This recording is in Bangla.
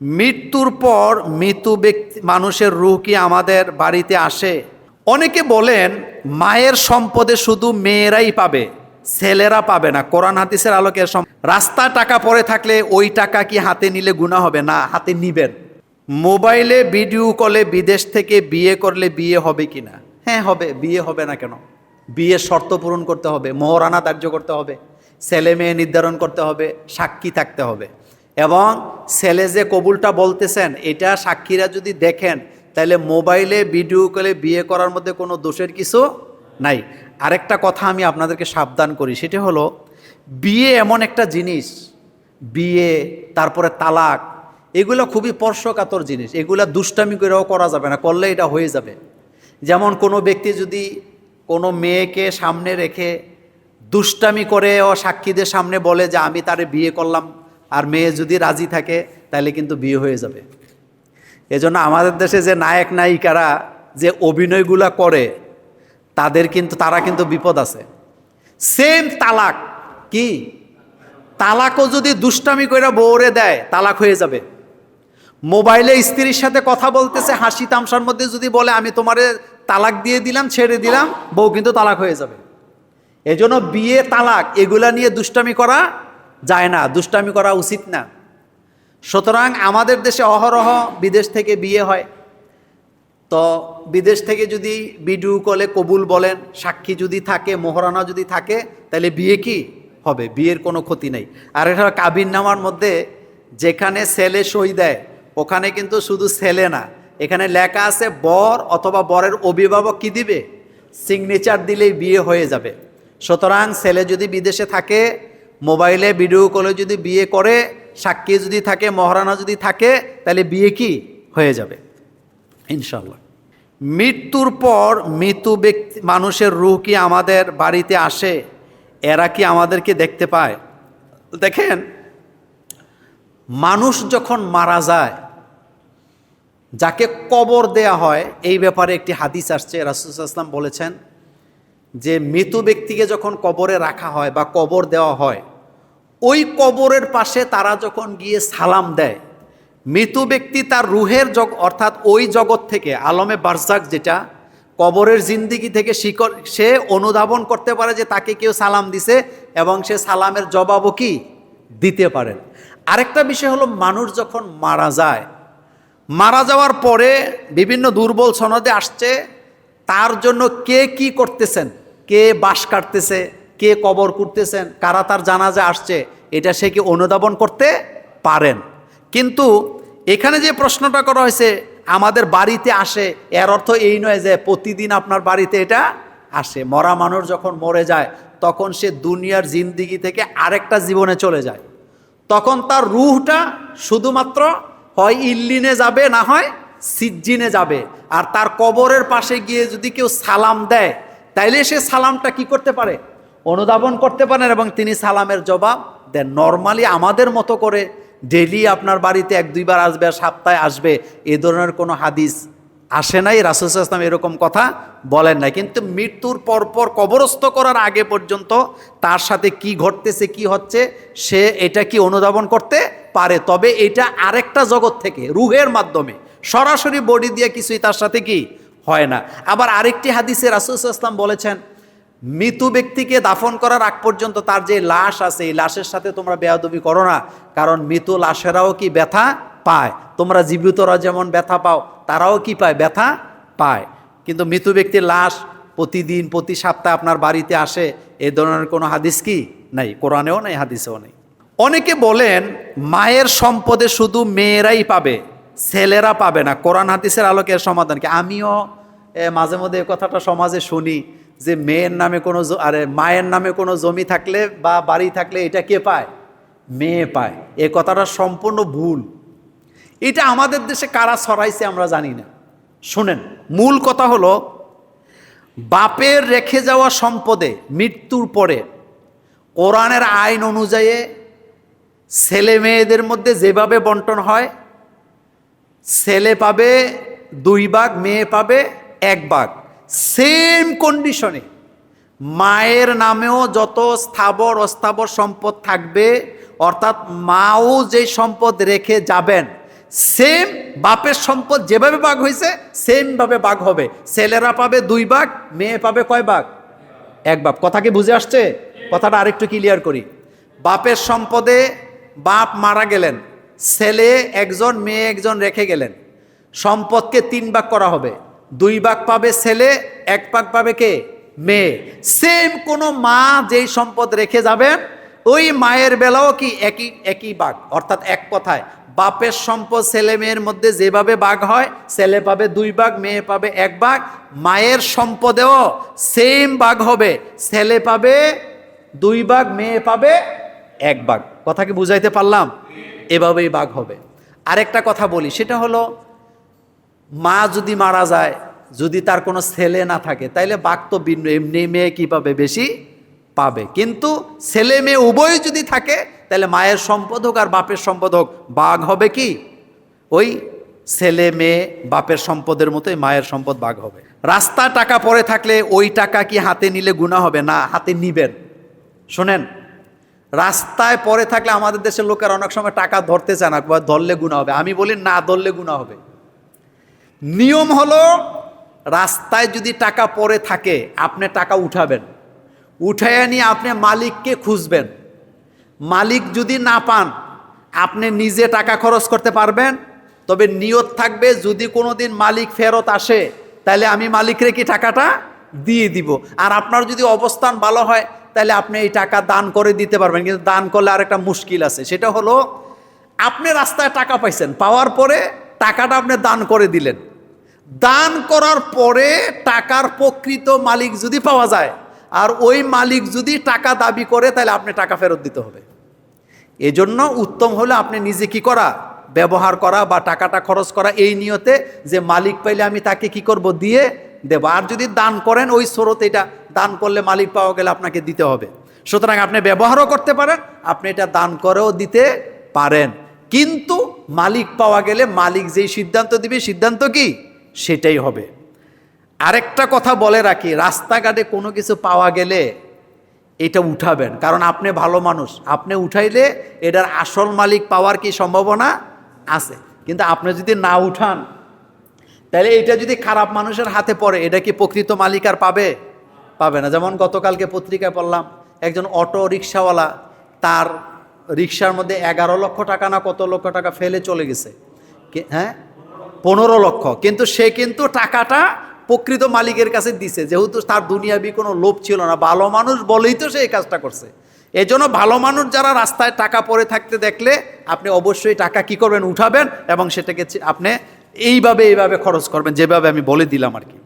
মৃত্যুর পর মৃত ব্যক্তি মানুষের রূহ কি আমাদের বাড়িতে আসে? অনেকে বলেন মায়ের সম্পদে শুধু মেয়েরাই পাবে, ছেলেরা পাবে না। কোরআন হাদিসের আলোকে রাস্তা টাকা পড়ে থাকলে ওই টাকা কি হাতে নিলে গুনাহ হবে? না, হাতে নিবেন। মোবাইলে ভিডিও কলে বিদেশ থেকে বিয়ে করলে বিয়ে হবে কি না? হ্যাঁ হবে। বিয়ে হবে না কেন? বিয়ের শর্ত পূরণ করতে হবে, মোহরানা ধার্য করতে হবে, ছেলে মেয়ে নির্ধারণ করতে হবে, সাক্ষী থাকতে হবে। এবং ছেলে যে কবুলটা বলতেছেন এটা সাক্ষীরা যদি দেখেন তাহলে মোবাইলে ভিডিও কলে বিয়ে করার মধ্যে কোনো দোষের কিছু নাই। আরেকটা কথা আমি আপনাদেরকে সাবধান করি, সেটা হলো বিয়ে এমন একটা জিনিস, বিয়ে তারপরে তালাক এগুলো খুবই স্পর্শকাতর জিনিস। এগুলা দুষ্টামি করেও করা যাবে না, করলে এটা হয়ে যাবে। যেমন কোনো ব্যক্তি যদি কোনো মেয়েকে সামনে রেখে দুষ্টামি করে ও সাক্ষীদের সামনে বলে যে আমি তারে বিয়ে করলাম, আর মেয়ে যদি রাজি থাকে তাহলে কিন্তু বিয়ে হয়ে যাবে। এজন্য আমাদের দেশে যে নায়ক নায়িকারা যে অভিনয়গুলা করে তারা কিন্তু বিপদ আছে। সেম তালাক, কি তালাকও যদি দুষ্টামি করে বউরে দেয় তালাক হয়ে যাবে। মোবাইলে স্ত্রীর সাথে কথা বলতেছে হাসি তামসার মধ্যে যদি বলে আমি তোমারে তালাক দিয়ে দিলাম, ছেড়ে দিলাম, বউ কিন্তু তালাক হয়ে যাবে। এজন্য বিয়ে তালাক এগুলা নিয়ে দুষ্টামি করা যায় না, দুষ্টামি করা উচিত না। সুতরাং আমাদের দেশে অহরহ বিদেশ থেকে বিয়ে হয়, তো বিদেশ থেকে যদি ভিডিও কলে কবুল বলেন, সাক্ষী যদি থাকে, মোহরানা যদি থাকে, তাহলে বিয়ে কি হবে? বিয়ের কোনো ক্ষতি নেই। আর এটা কাবিননামার মধ্যে যেখানে ছেলে সই দেয় ওখানে কিন্তু শুধু ছেলে না, এখানে লেখা আছে বর অথবা বরের অভিভাবক কি দিবে, সিগনেচার দিলেই বিয়ে হয়ে যাবে। সুতরাং ছেলে যদি বিদেশে থাকে, মোবাইলে ভিডিও কলে যদি বিয়ে করে, সাক্ষী যদি থাকে, মহারানা যদি থাকে, তাহলে বিয়ে কি হয়ে যাবে ইনশাল্লাহ। মৃত্যুর পর মৃত ব্যক্তি মানুষের রূহ কি আমাদের বাড়িতে আসে? এরা কি আমাদেরকে দেখতে পায়? দেখেন, মানুষ যখন মারা যায়, যাকে কবর দেয়া হয়, এই ব্যাপারে একটি হাদিস আসছে। রাসূল সাল্লাল্লাহু আলাইহি ওয়াসাল্লাম বলেছেন যে মৃত ব্যক্তিকে যখন কবরে রাখা হয় বা কবর দেওয়া হয়, ওই কবরের পাশে তারা যখন গিয়ে সালাম দেয়, মৃত ব্যক্তি তার রুহের অর্থাৎ ওই জগৎ থেকে, আলমে বারজাক যেটা, কবরের জিন্দিগি থেকে সে অনুধাবন করতে পারে যে তাকে কেউ সালাম দিছে এবং সে সালামের জবাবও কি দিতে পারেন। আরেকটা বিষয় হলো মানুষ যখন মারা যায়, মারা যাওয়ার পরে বিভিন্ন দুর্বল সনদে আসছে তার জন্য কে কি করতেছেন, কে বাঁশ কাটতেছে, কে কবর করতেছেন, কারা তার জানাজা আসছে, এটা সে কি অনুধাবন করতে পারেন। কিন্তু এখানে যে প্রশ্নটা করা হয়েছে আমাদের বাড়িতে আসে, এর অর্থ এই নয় যে প্রতিদিন আপনার বাড়িতে এটা আসে। মরা মানুষ যখন মরে যায় তখন সে দুনিয়ার জিন্দিগি থেকে আরেকটা জীবনে চলে যায়, তখন তার রূহটা শুধুমাত্র হয় ইল্লিনে যাবে, না হয় সিজ্জিনে যাবে। আর তার কবরের পাশে গিয়ে যদি কেউ সালাম দেয় তাইলে সে সালামটা কি করতে পারে, অনুধাবন করতে পারেন এবং তিনি সালামের জবাব দেন। নর্মালি আমাদের মতো করে ডেইলি আপনার বাড়িতে 1-2 বার আসবে, সপ্তাহে আসবে, এ ধরনের কোনো হাদিস আসে নাই। রাসূল সাল্লাল্লাহু আলাইহি ওয়াসাল্লাম এরকম কথা বলেন নাই। কিন্তু মৃত্যুর পরপর কবরস্থ করার আগে পর্যন্ত তার সাথে কি ঘটতেছে, কি হচ্ছে, সে এটা কি অনুধাবন করতে পারে। তবে এটা আরেকটা জগৎ থেকে রুহের মাধ্যমে, সরাসরি বডি দিয়ে কিছুই তার সাথে কি হয় না। আবার আরেকটি হাদিসে রাসূল সাল্লাল্লাহু আলাইহি ওয়াসাল্লাম বলেছেন, মৃত ব্যক্তিকে দাফন করার আগ পর্যন্ত তার যে লাশ আছে, এই লাশের সাথে তোমরা বেয়াদবি করো না, কারণ মৃত লাশেরাও কি ব্যথা পায়। তোমরা জীবিতরা যেমন ব্যথা পাও, তারাও কি পায়, ব্যথা পায়। কিন্তু মৃত ব্যক্তির লাশ প্রতিদিন প্রতি সপ্তাহে আপনার বাড়িতে আসে, এই ধরনের কোনো হাদিস কি নাই, কোরআনেও নাই, হাদিসেও নেই। অনেকে বলেন মায়ের সম্পদে শুধু মেয়েরাই পাবে, ছেলেরা পাবে না। কোরআন হাদিসের আলোকে এর সমাধান কি? আমিও মাঝে মধ্যে এই কথাটা সমাজে শুনি যে মেয়ের নামে কোনো মায়ের নামে কোনো জমি থাকলে বা বাড়ি থাকলে এটা কে পায়, মেয়ে পায়। এ কথাটা সম্পূর্ণ ভুল। এটা আমাদের দেশে কারা ছড়াইছে আমরা জানি না। শুনেন, মূল কথা হলো বাপের রেখে যাওয়া সম্পদে মৃত্যুর পরে কোরআনের আইন অনুযায়ী ছেলে মেয়েদের মধ্যে যেভাবে বন্টন হয়, ছেলে পাবে 2 ভাগ, মেয়ে পাবে 1 ভাগ। সেম কন্ডিশনে মায়ের নামেও যত স্থাবর অস্থাবর সম্পদ থাকবে, অর্থাৎ মাও যে সম্পদ রেখে যাবেন সেম বাপের সম্পদ যেভাবে ভাগ হয়েছে সেম ভাবে ভাগ হবে। ছেলেরা পাবে 2 ভাগ, মেয়ে পাবে কয় ভাগ? 1 ভাগ। কথা কি বুঝে আসছে? কথাটা আরেকটু ক্লিয়ার করি। বাপের সম্পদে বাপ মারা গেলেন, ছেলে একজন মেয়ে একজন রেখে গেলেন, সম্পদকে 3 ভাগ করা হবে। 2 ভাগ পাবে ছেলে, 1 ভাগ পাবে কে? মেয়ে। সেম কোনো মা যেই সম্পদ রেখে যাবেন ওই মায়ের বেলাও কি একই ভাগ, অর্থাৎ এক কথায় বাপের সম্পদ ছেলে মেয়ের মধ্যে যেভাবে ভাগ হয়, ছেলে পাবে 2 ভাগ, মেয়ে পাবে 1 ভাগ। মায়ের সম্পদেও সেম ভাগ হবে, ছেলে পাবে 2 ভাগ, মেয়ে পাবে 1 ভাগ। কথা কি বুঝাইতে পারলাম? এভাবেই ভাগ হবে। আরেকটা কথা বলি, সেটা হলো মা যদি মারা যায়, যদি তার কোনো ছেলে না থাকে, তাইলে ভাগ তো ভিন্ন, এমনি মেয়ে কি পাবে? বেশি পাবে। কিন্তু ছেলে মেয়ে উভয় যদি থাকে তাহলে মায়ের সম্পদ হোক আর বাপের সম্পদ হোক, ভাগ হবে কি? ওই ছেলে মেয়ে বাপের সম্পদের মতোই মায়ের সম্পদ ভাগ হবে। রাস্তা টাকা পড়ে থাকলে ওই টাকা কি হাতে নিলে গুনাহ হবে? না, হাতে নিবেন। শোনেন, রাস্তায় পড়ে থাকলে আমাদের দেশের লোকের অনেক সময় টাকা ধরতে চায় না, ধরলে গুনাহ হবে। আমি বলি না, ধরলে গুনাহ হবে। নিয়ম হলো রাস্তায় যদি টাকা পড়ে থাকে আপনি টাকা উঠাবেন, উঠাইয়া নিয়ে আপনি মালিককে খুঁজবেন। মালিক যদি না পান আপনি নিজে টাকা খরচ করতে পারবেন, তবে নিয়ত থাকবে যদি কোনোদিন মালিক ফেরত আসে তাহলে আমি মালিকরে কি টাকাটা দিয়ে দিব। আর আপনার যদি অবস্থান ভালো হয় তাহলে আপনি এই টাকা দান করে দিতে পারবেন। কিন্তু দান করলে আরেকটা মুশকিল আছে, সেটা হলো আপনি রাস্তায় টাকা পাইছেন, পাওয়ার পরে টাকাটা আপনি দান করে দিলেন। দান করার পরে টাকার প্রকৃত মালিক যদি পাওয়া যায় আর ওই মালিক যদি টাকা দাবি করে তাহলে আপনি টাকা ফেরত দিতে হবে। এজন্য উত্তম হলো আপনি নিজে কি করা? ব্যবহার করা বা টাকাটা খরচ করা এই নিয়তে যে মালিক পাইলে আমি তাকে কি করব? দিয়ে দেব। আর যদি দান করেন ওই স্রোত, এটা দান করলে মালিক পাওয়া গেলে আপনাকে দিতে হবে। সুতরাং আপনি ব্যবহারও করতে পারেন, আপনি এটা দান করেও দিতে পারেন। কিন্তু মালিক পাওয়া গেলে মালিক যেই সিদ্ধান্ত দিবে, সিদ্ধান্ত কি? সেটাই হবে। আরেকটা কথা বলে রাখি, রাস্তাঘাটে কোনো কিছু পাওয়া গেলে এটা উঠাবেন, কারণ আপনি ভালো মানুষ, আপনি উঠাইলে এটার আসল মালিক পাওয়ার কি সম্ভাবনা আছে। কিন্তু আপনি যদি না উঠান তাহলে এটা যদি খারাপ মানুষের হাতে পড়ে, এটা কি প্রকৃত মালিক আর পাবে না। যেমন গতকালকে পত্রিকায় পড়লাম একজন অটো রিক্সাওয়ালা, তার রিক্সার মধ্যে 11 লক্ষ টাকা না কত লক্ষ টাকা ফেলে চলে গেছে। হ্যাঁ, 15 লক্ষ। কিন্তু সে কিন্তু টাকাটা প্রকৃত মালিকের কাছে দিছে, যেহেতু তার দুনিয়াবি কোনো লোভ ছিল না। ভালো মানুষ বলেই তো সে এই কাজটা করছে। এজন্য ভালো মানুষ যারা রাস্তায় টাকা পড়ে থাকতে দেখলে আপনি অবশ্যই টাকা কি করবেন? উঠাবেন এবং সেটাকে আপনি এইভাবে খরচ করবেন, যেভাবে আমি বলে দিলাম আর কি।